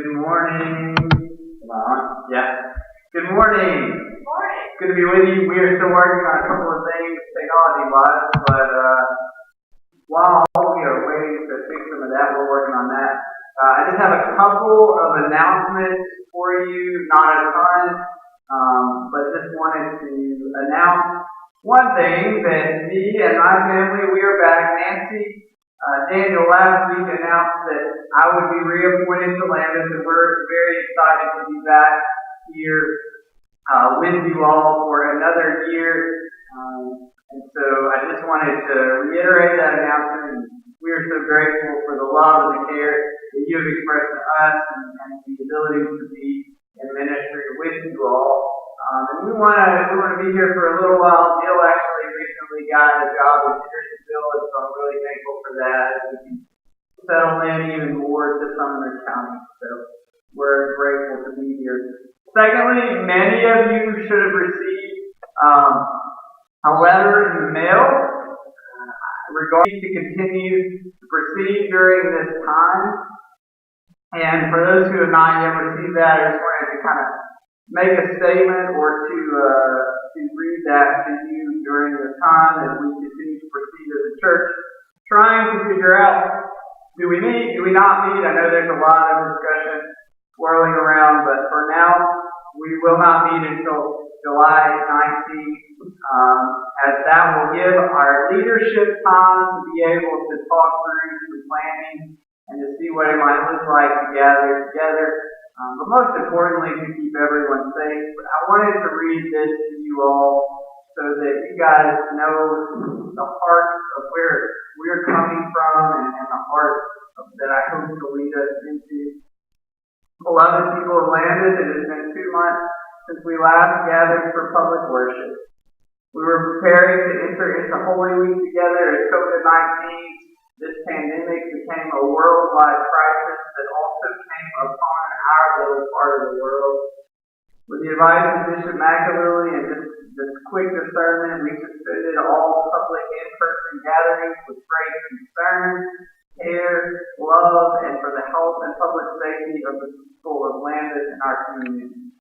Good morning. Come on. Yeah. Good morning. Good morning. Good to be with you. We are still working on a couple of things technology-wise, but while we are waiting to fix some of that, we're working on that. I just have a couple of announcements for you, not a ton, but just wanted to announce one thing that me and my family, we are back. Nancy, Daniel last week announced that I would be reappointed to Lambuth, and we're very excited to be back here with you all for another year. And so I just wanted to reiterate that announcement. And we are so grateful for the love and the care that you have expressed to us and the ability to be in ministry with you all. And we want to be here for a little while. Jill actually recently got a job in Hendersonville, and so I'm really thankful for that. We can settle in even more to Sumner County. So we're grateful to be here. Secondly, many of you should have received a letter in the mail regarding to continue to proceed during this time. And for those who have not yet received that, I just wanted to kind of make a statement or to read that to you during this time as we continue to proceed as a church, trying to figure out, do we meet, do we not meet? I know there's a lot of discussion swirling around, but for now, we will not meet until July 19th, as that will give our leadership time to be able to talk through some planning and to see what it might look like to gather together. But most importantly, to keep everyone safe. But I wanted to read this to you all so that you guys know the heart of where we're coming from and the heart that I hope to lead us into. Beloved people of Lambuth, it has been 2 months since we last gathered for public worship. We were preparing to enter into Holy Week together as COVID-19, this pandemic, became a worldwide crisis that also came upon our little part of the world. With the advice of Bishop McAlilly and this quick discernment, we suspended all public in-person gatherings with great concern, care, love, and for the health and public safety of the people of Lambuth and our community.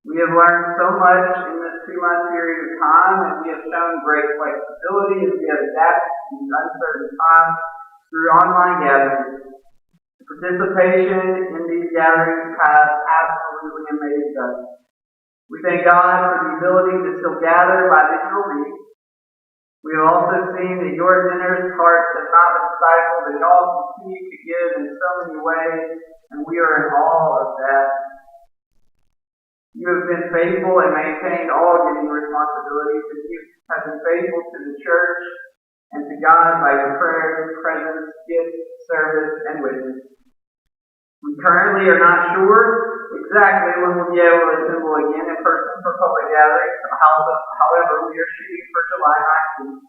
We have learned so much in this 2-month period of time, and we have shown great flexibility as we have adapted to these uncertain times through online gatherings. The participation in these gatherings has absolutely amazed us. We thank God for the ability to still gather by digital means. We have also seen that your generous hearts have not been stifled, and y'all continue to give in so many ways, and we are in awe of that. You have been faithful and maintained all giving responsibilities, and you have been faithful to the church and to God by your prayers, presence, gifts, service, and witness. We currently are not sure exactly when we'll be able to assemble again in person for public gatherings. However, we are shooting for July 19th.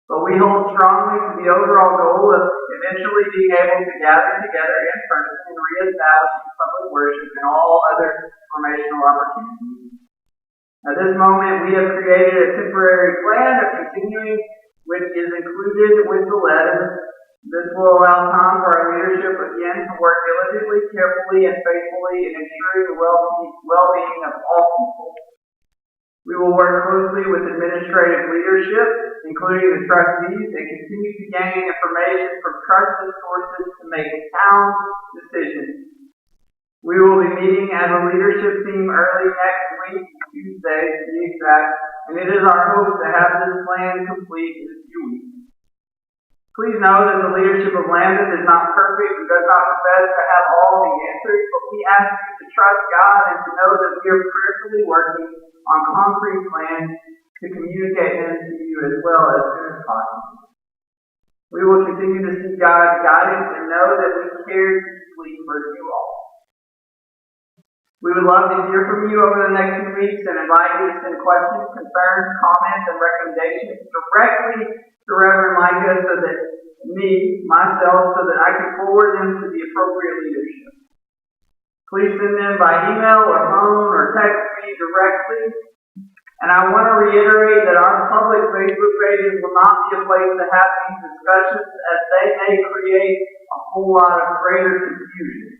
But we hold strongly to the overall goal of eventually being able to gather together in person and reestablishing public worship and all other formational opportunities. At this moment, we have created a temporary plan of continuing, which is included with the letter. This will allow time for our leadership again to work diligently, carefully, and faithfully in ensuring the well-being of all people. We will work closely with administrative leadership, including the trustees, and continue to gain information from trusted sources to make sound decisions. We will be meeting as a leadership team early next week, Tuesday to be exact, and it is our hope to have this plan complete in a few weeks. Please know that the leadership of Lambuth is not perfect and does not profess to have all the answers, but we ask you to trust God and to know that we are prayerfully working on concrete plans to communicate them to you as well as soon as possible. We will continue to seek God's guidance and know that we care deeply for you all. We would love to hear from you over the next few weeks and invite you to send questions, concerns, comments, and recommendations directly to Reverend Micah so that so that I can forward them to the appropriate leadership. Please send them by email or phone or text me directly. And I want to reiterate that our public Facebook pages will not be a place to have these discussions, as they may create a whole lot of greater confusion.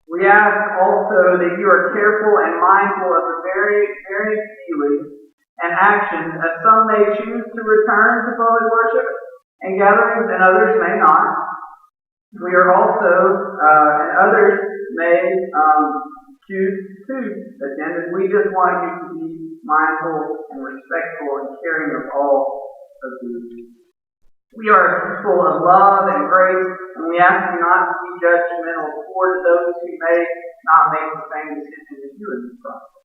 We ask also that you are careful and mindful of the various feelings and actions, as some may choose to return to public worship and gatherings, and others may not. We are also, and others may choose to attend, and we just want you to be mindful and respectful and caring of all of these. We are a people of love and grace, and we ask you not to be judgmental toward those who may not make the same decision as you in this process.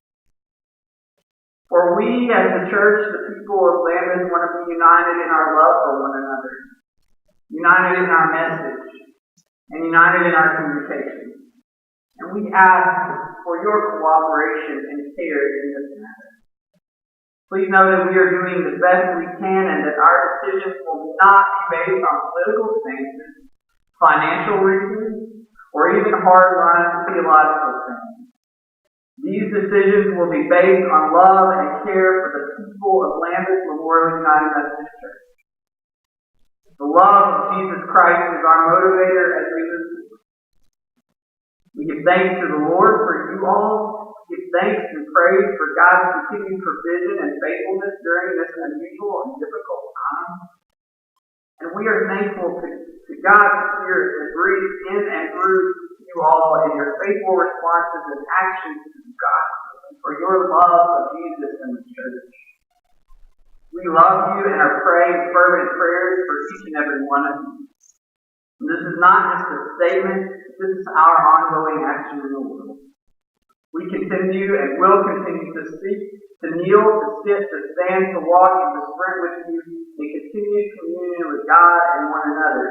For we, as the church, the people of Lambuth, want to be united in our love for one another, united in our message, and united in our communication. And we ask for your cooperation and care in this matter. Please know that we are doing the best we can and that our decisions will not be based on political stances, financial reasons, or even hard-line theological things. These decisions will be based on love and care for the people of Lambuth Memorial United Methodist Church. The love of Jesus Christ is our motivator as we move forward. We give thanks to the Lord for you all. Give thanks and praise for God's continued provision and faithfulness during this unusual and difficult time. And we are thankful to God's Spirit that breathes in and through you all in your faithful responses and actions to the gospel and for your love of Jesus and the church. We love you and are praying fervent prayers for each and every one of you. And this is not just a statement, this is our ongoing action in the world. We continue and will continue to seek, to kneel, to sit, to stand, to walk, and to sprint with you in continued communion with God and one another,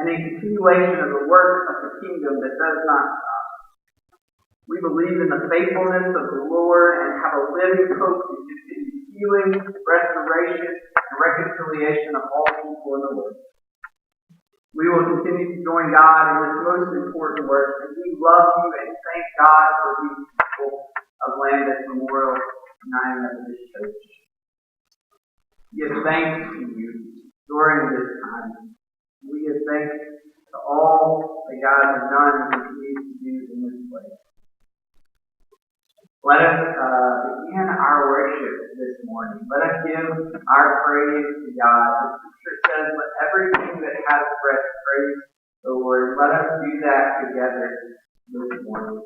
and in continuation of the work of the kingdom that does not stop. We believe in the faithfulness of the Lord and have a living hope in continued healing, restoration, and reconciliation of all people in the world. We will continue to join God in this most important work, and we love you and thank God for these people of Lambuth Memorial United Methodist Church. Give thanks to you during this time. We give thanks to all that God has done and continues to do in this place. Let us begin our worship this morning. Let us give our praise to God. The Scripture says, let everything that has breath praise the Lord. Let us do that together this morning.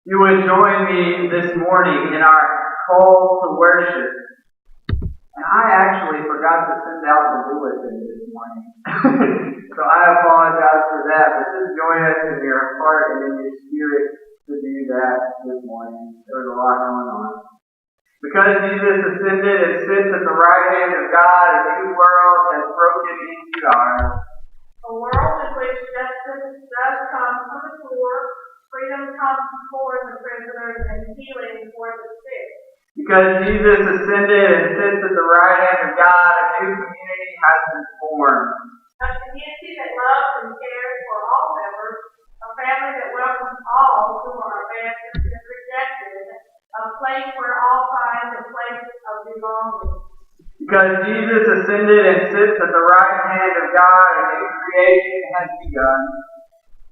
You would join me this morning in our call to worship. And I actually forgot to send out the bulletin this morning. So I apologize for that, but just join us in your heart and in your spirit to do that this morning. There was a lot going on. Because Jesus ascended and sits at the right hand of God, a new world has broken into ours. A world in which justice does come for the poor, freedom comes for the prisoners, and healing for the sick. Because Jesus ascended and sits at the right hand of God, a new community has been formed. A community that loves and cares for all members, a family that welcomes all who are abandoned and rejected, a place where all find a place of belonging. Because Jesus ascended and sits at the right hand of God, a new creation has begun.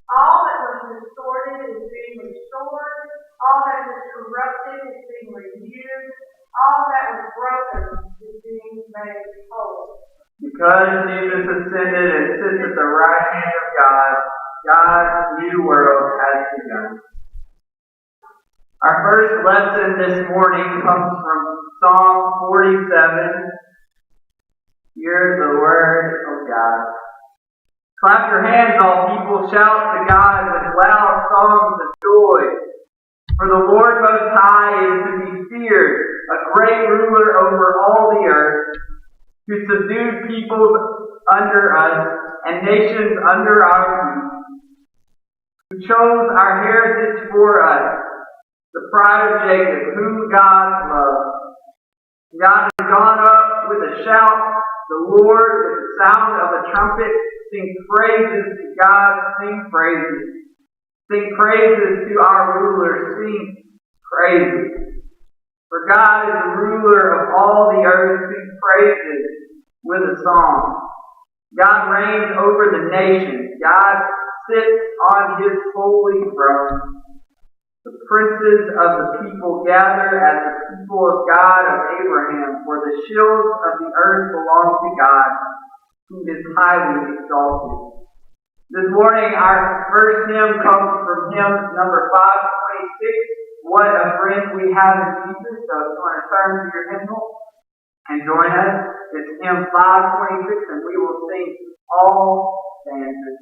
All that was distorted is being restored. All that was corrupted is being renewed. All that was broken is being made whole. Because Jesus ascended and sits at the right hand of God, God's new world has begun. Our first lesson this morning comes from Psalm 47. Hear the word of God. Clap your hands, all people. Shout to God with loud songs of joy. For the Lord Most High is to be feared, a great ruler over all the earth, who subdued peoples under us and nations under our feet, who chose our heritage for us, the pride of Jacob, whom God loves. God has gone up with a shout, the Lord with the sound of a trumpet. Sing praises to God, sing praises. Sing praises to our ruler, sing praises. For God is the ruler of all the earth, sing praises with a song. God reigns over the nations. God sits on his holy throne. The princes of the people gather as the people of God of Abraham, for the shields of the earth belong to God, who is highly exalted. This morning, our first hymn comes from hymn number 526, What a Friend We Have in Jesus. So if you want to turn to your hymnal and join us, it's hymn 526, and we will sing all stanzas.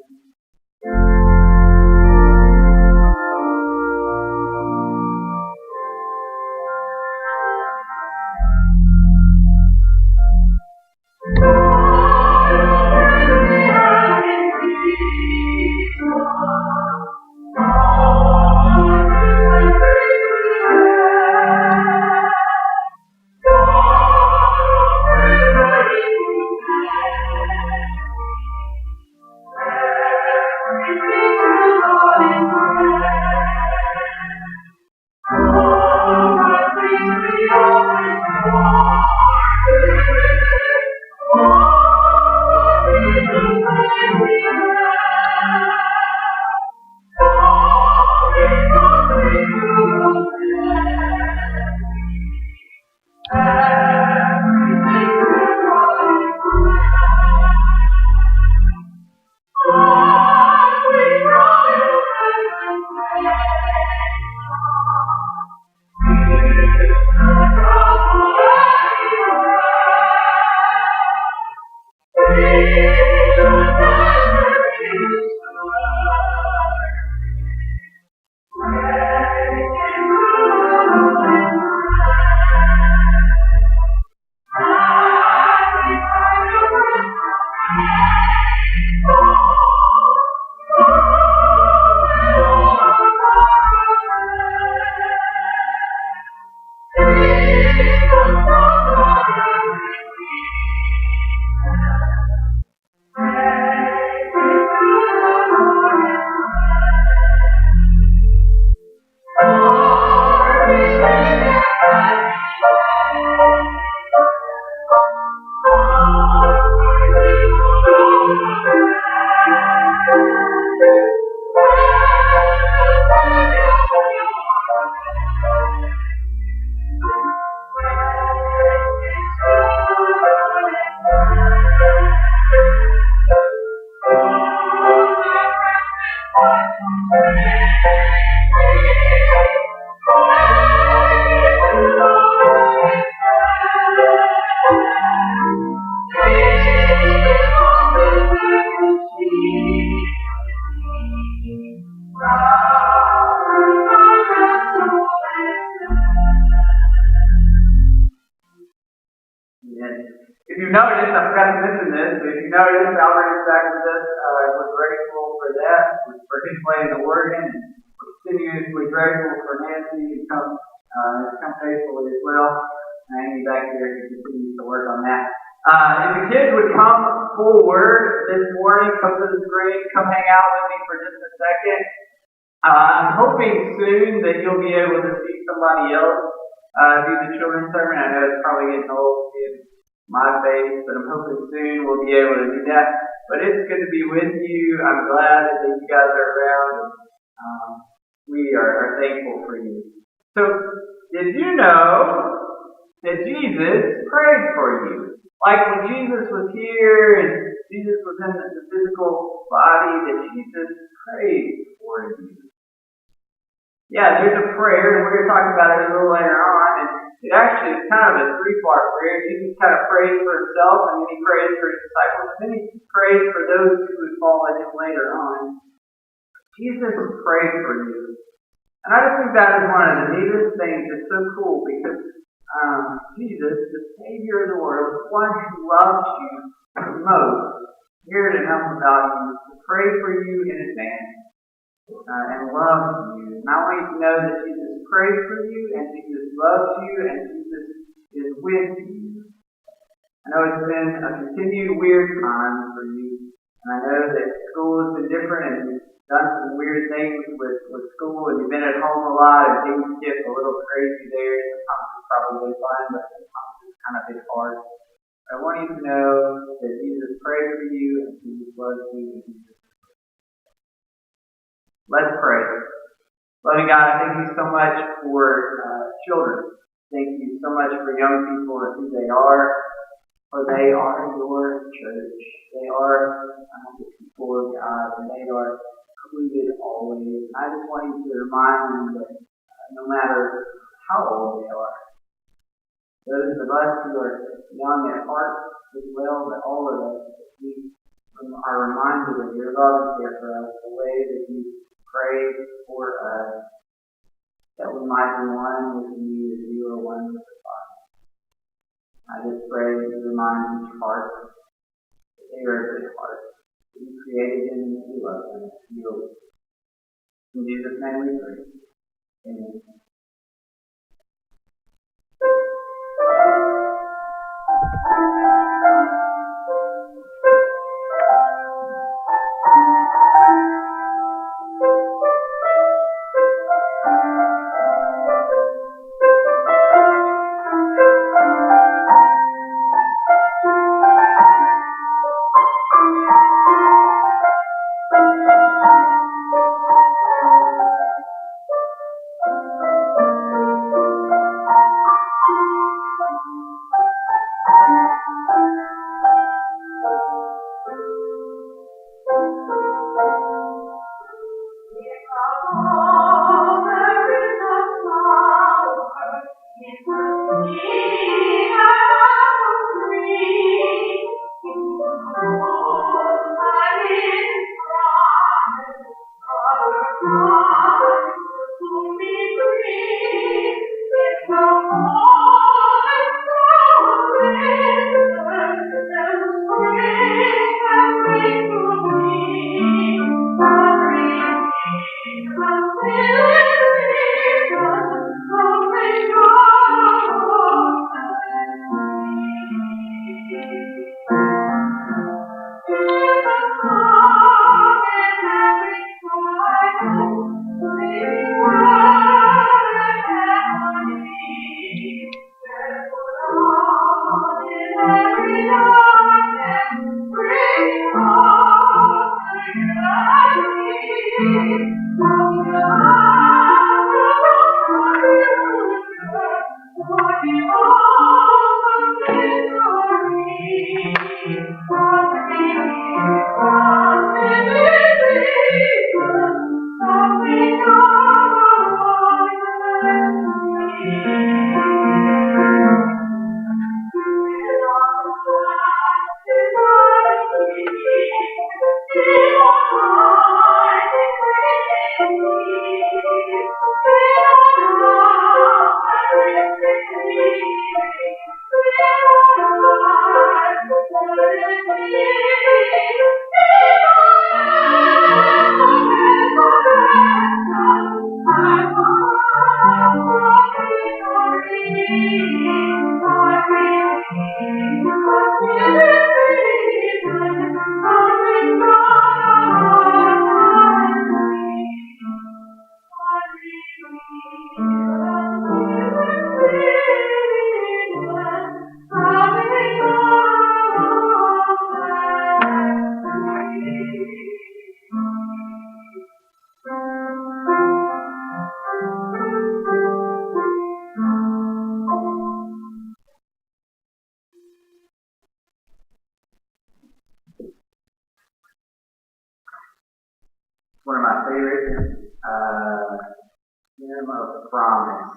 If you notice, I forgot to mention this, but if you notice, Albert is back with us. We're grateful for that, for him playing the organ, and we're continuously grateful for Nancy to come faithfully as well. Amy back there who continues to work on that. If the kids would come forward this morning, come to the screen, come hang out with me for just a second. I'm hoping soon that you'll be able to see somebody else do the children's sermon. I know it's probably getting old in my face, but I'm hoping soon we'll be able to do that. But it's good to be with you. I'm glad that you guys are around, and we are thankful for you. So, did you know that Jesus prayed for you? Like when Jesus was here and Jesus was in the physical body, that Jesus prayed for you. Yeah, there's a prayer, and we're going to talk about it a little later on, and it actually is kind of a three-part prayer. Jesus kind of prays for himself, and then he prays for his disciples, and then he prays for those who would follow him later on. Jesus prayed for you. And I just think that is one of the neatest things. It's so cool because Jesus, the Savior of the world, the one who loves you the most, cared enough about you to pray for you in advance and loves you. And I want you to know that Jesus prays for you, and Jesus loves you, and Jesus is with you. I know it's been a continued weird time for you, and I know that school has been different, and you've done some weird things with school, and you've been at home a lot, and things get a little crazy there. Sometimes it's probably been fun, but sometimes it's kind of been hard. But I want you to know that Jesus prays for you, and Jesus loves you, and Jesus. Let's pray. Loving God, I thank you so much for children. Thank you so much for young people and who they are, for they are your church. They are the people of God, and they are included always. And I just want you to remind them that no matter how old they are, those of us who are young at heart as well, but all of us, we are reminded of your love and care for us, the way that you pray for us, that we might be one with you as you are one with the Father. I just pray that you remind each heart that they are a good heart, that you created them and that you love them, and you are with them. In Jesus' name we pray. Amen. favorite hymn of promise.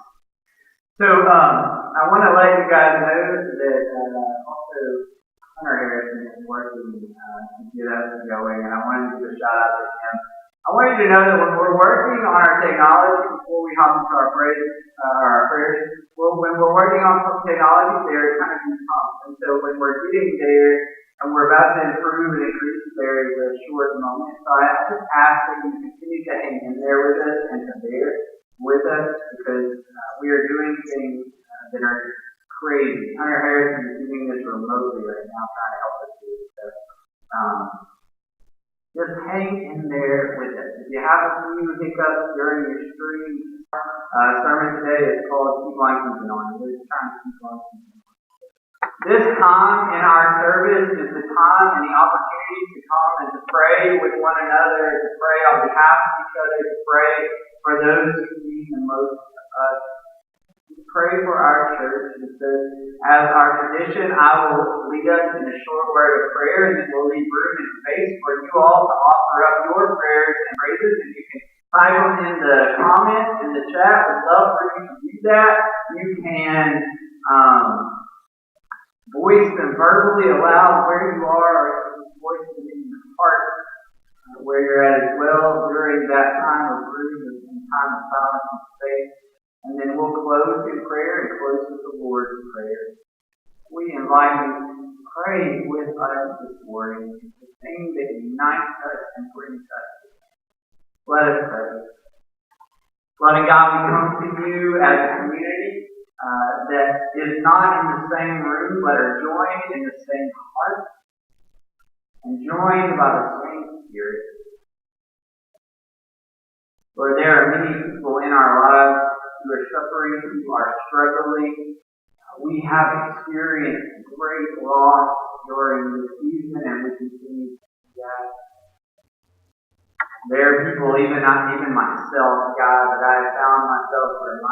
So I want to let you guys know that also Hunter Harrison is working to get us going, and I wanted to give a shout out to him. I want you to know that when we're working on our technology, before we hop into our prayers, when we're working on some technology, there kind of becomes. And so when we're getting there and we're about to improve and increase, there is a short moment. So I just ask that you continue to hang in there with us and to bear with us, because we are doing things that are crazy. Hunter Harrison is doing this remotely right now, trying to help us do this. So, just hang in there with us. If you have a few hiccups during your stream, sermon today is called Keep On Keeping On. We're just trying to keep on keeping on. This time in our service is the time and the opportunity to come and to pray with one another, to pray on behalf of each other, to pray for those who need the most of us. To pray for our church. And so, as our tradition, I will lead us in a short word of prayer, and then we'll leave room and space for you all to offer up your prayers and praises. And you can type them in the comments in the chat. We'd love for you to do that. You can voice them verbally aloud where you are, or you can voice them in your heart where you're at as well during that time of room and time of silence and space. And then we'll close in prayer and close with the Lord's Prayer. We invite you to pray with us this morning, the thing that unites us and brings us together. Let us pray. Loving God, we come to you as a community that is not in the same room, but are joined in the same heart and joined by the same Spirit. Lord, there are many people in our lives who are suffering, who are struggling. We have experienced great loss during this season, and we continue to do that. There are people, not even myself, God, that I have found myself where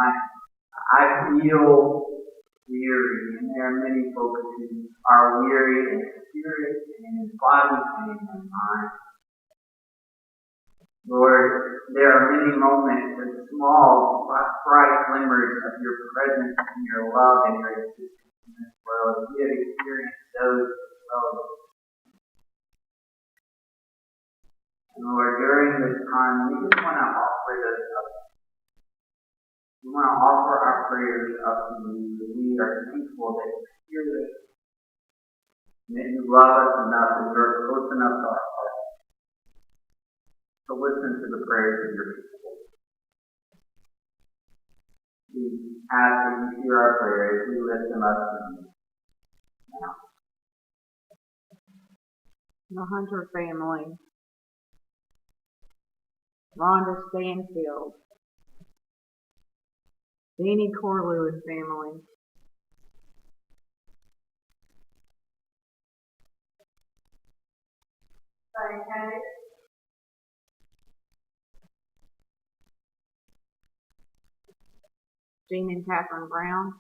I feel weary, and there are many folks who are weary in spirit and in body and in their mind. Lord, there are many moments of small, bright glimmers of your presence and your love and your existence in this world. We have experienced those as well. And Lord, during this time, we just want to offer those up. We want to offer our prayers up to you. We are thankful that you hear us, and that you love us enough, and you're close enough to our hearts to listen to the prayers of your people. We ask that you hear our prayers. We lift them up to you now. The Hunter family, Rhonda Stanfield, Danny Corlew family, Okay. Jean and Catherine Brown,